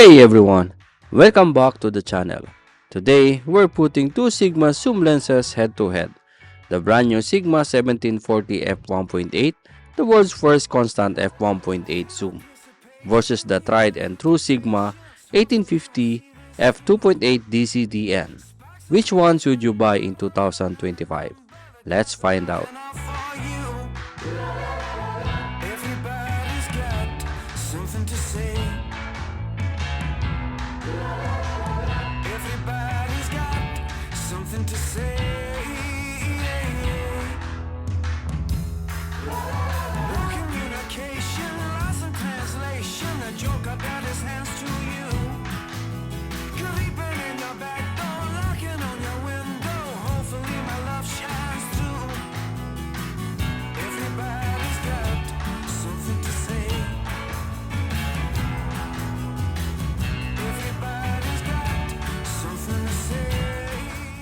Hey everyone, welcome back to the channel. Today, we're putting two Sigma zoom lenses head to head. The brand new Sigma 1740 f1.8, the world's first constant f1.8 zoom, versus the tried and true Sigma 1850 f2.8 DCDN. Which one should you buy in 2025? Let's find out.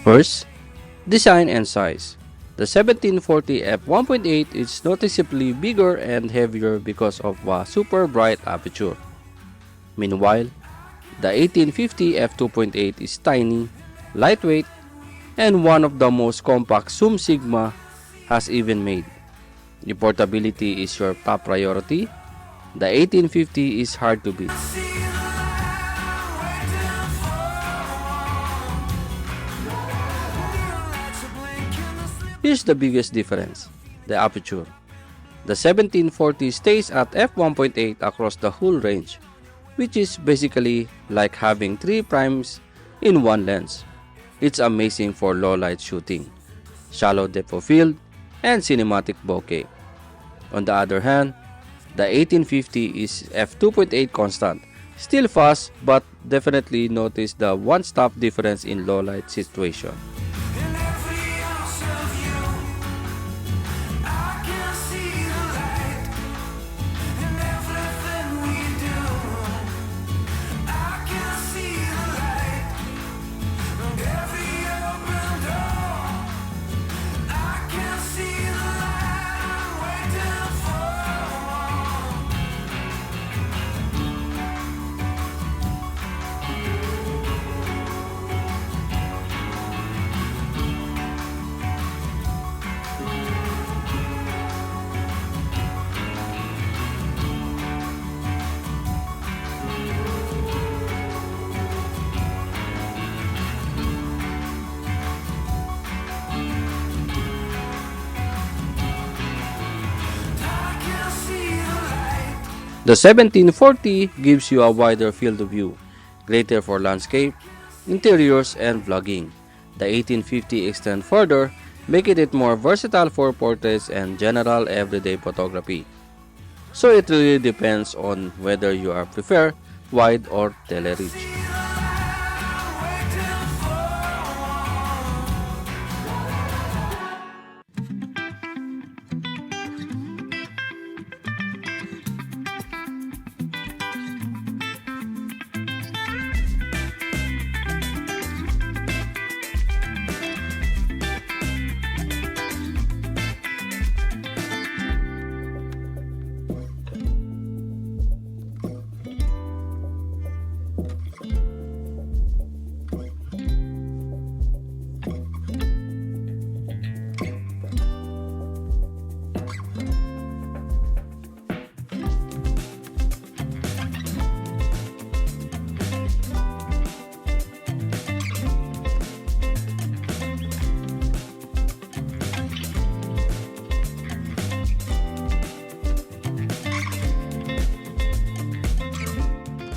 First, design and size. The 1740 f1.8 is noticeably bigger and heavier because of a super bright aperture. Meanwhile, the 1850 f2.8 is tiny, lightweight, and one of the most compact zoom Sigma has even made. If portability is your top priority, the 1850 is hard to beat. Here's the biggest difference, the aperture. The 1740 stays at f1.8 across the whole range, which is basically like having 3 primes in one lens. It's amazing for low light shooting, shallow depth of field, and cinematic bokeh. On the other hand, the 1850 is f2.8 constant, still fast but definitely notice the one-stop difference in low light situation. The 1740 gives you a wider field of view, greater for landscape, interiors, and vlogging. The 1850 extends further, making it more versatile for portraits and general everyday photography. So it really depends on whether you prefer wide or tele-reach.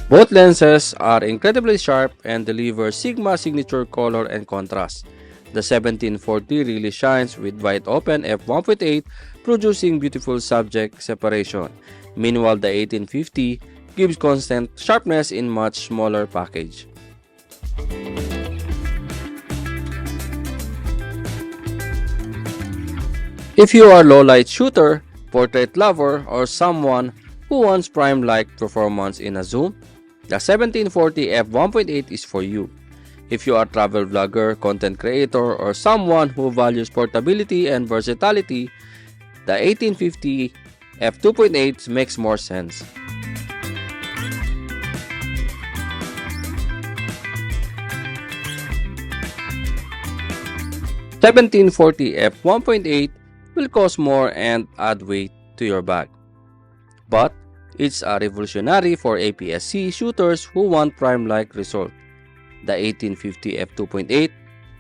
Both lenses are incredibly sharp and deliver Sigma signature color and contrast. The 1740 really shines with wide open f1.8, producing beautiful subject separation. Meanwhile, the 1850 gives constant sharpness in much smaller package. If you are a low-light shooter, portrait lover, or someone who wants prime-like performance in a zoom, the 1740 f1.8 is for you. If you are a travel vlogger, content creator, or someone who values portability and versatility, the 1850 f2.8 makes more sense. 1740 f1.8 will cost more and add weight to your bag. But it's a revolutionary for APS-C shooters who want prime-like result. The 1850 f2.8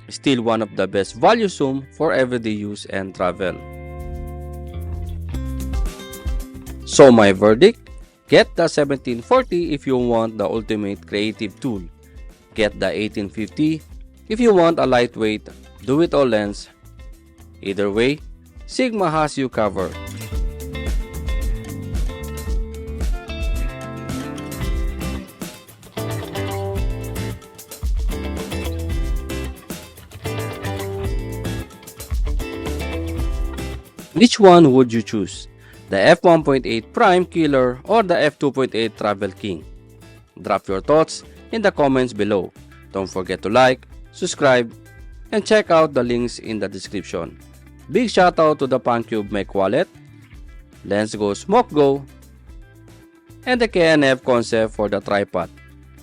is still one of the best value zoom for everyday use and travel. So my verdict, get the 1740 if you want the ultimate creative tool. Get the 1850 if you want a lightweight, do-it-all lens. Either way, Sigma has you covered. Which one would you choose? The f1.8 Prime Killer or the f2.8 Travel King? Drop your thoughts in the comments below. Don't forget to like, subscribe, and check out the links in the description. Big shoutout to the Puncube Mech wallet, Lens Go Smoke Go, and the KNF concept for the tripod.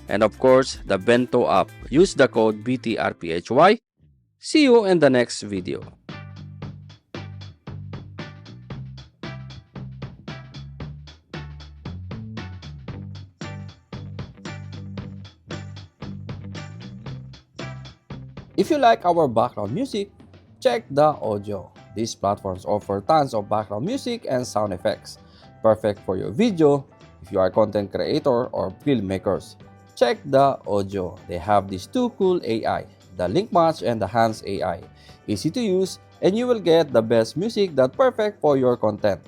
And of course, the Bento app. Use the code BTRPHY. See you in the next video. If you like our background music, check the audio. These platforms offer tons of background music and sound effects, perfect for your video if you are a content creator or filmmakers. Check the audio. They have these two cool AI, the Link Match and the Hands AI. Easy to use, and you will get the best music that's perfect for your content.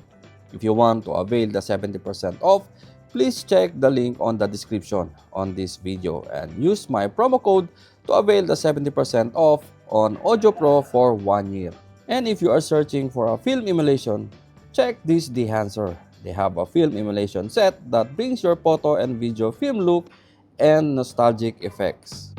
If you want to avail the 70% off, please check the link on the description on this video and use my promo code to avail the 70% off on Audio Pro for 1 year. And if you are searching for a film emulation, check this Dehancer. They have a film emulation set that brings your photo and video film look and nostalgic effects.